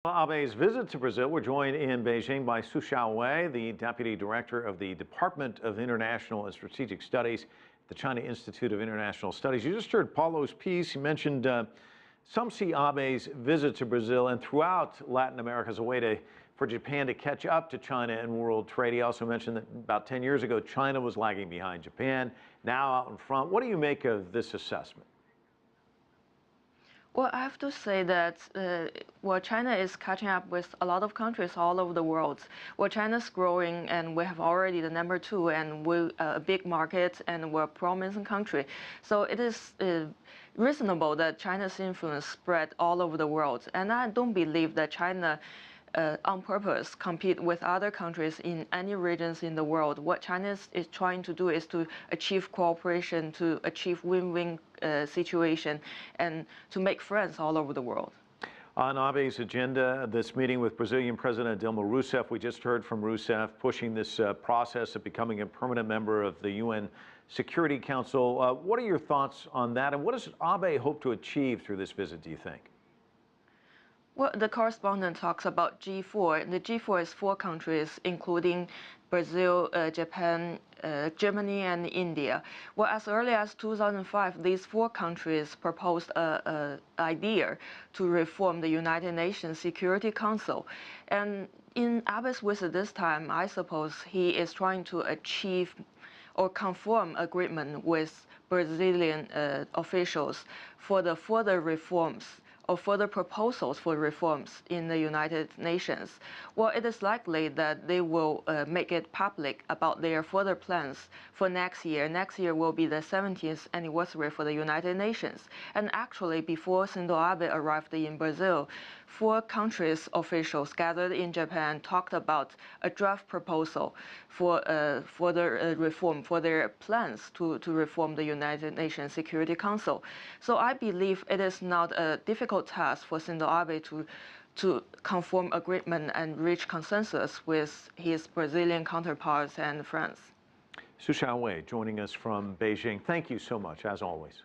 Abe's visit to Brazil. We're joined in Beijing by Xiaohui, the Deputy Director of the Department of International and Strategic Studies, the China Institute of International Studies. You just heard Paulo's piece. He mentioned some see Abe's visit to Brazil and throughout Latin America as a way for Japan to catch up to China in world trade. He also mentioned that about 10 years ago, China was lagging behind Japan, now out in front. What do you make of this assessment? Well, I have to say that China is catching up with a lot of countries all over the world. China's growing, and we have already the #2, and we're a big market, and we're a promising country. So it is reasonable that China's influence spread all over the world. And I don't believe that China on purpose compete with other countries in any regions in the world. What China is trying to do is to achieve cooperation, to achieve win-win situation, and to make friends all over the world. On Abe's agenda, this meeting with Brazilian President Dilma Rousseff, we just heard from Rousseff pushing this process of becoming a permanent member of the UN Security Council. What are your thoughts on that, and what does Abe hope to achieve through this visit, do you think? Well, the correspondent talks about G4. The G4 is 4 countries, including Brazil, Japan, Germany, and India. Well, as early as 2005, these 4 countries proposed an idea to reform the United Nations Security Council. And in Abe's visit this time, I suppose he is trying to achieve or conform agreement with Brazilian officials for the further reforms or further proposals for reforms in the United Nations. Well, it is likely that they will make it public about their further plans for next year. Next year will be the 70th anniversary for the United Nations. And actually, before Shinzo Abe arrived in Brazil, 4 countries' officials gathered in Japan talked about a draft proposal for further reform, for their plans to reform the United Nations Security Council. So I believe it is not a difficult task for Shinzo Abe to conform agreement and reach consensus with his Brazilian counterparts and friends. Xiaohui joining us from Beijing. Thank you so much, as always.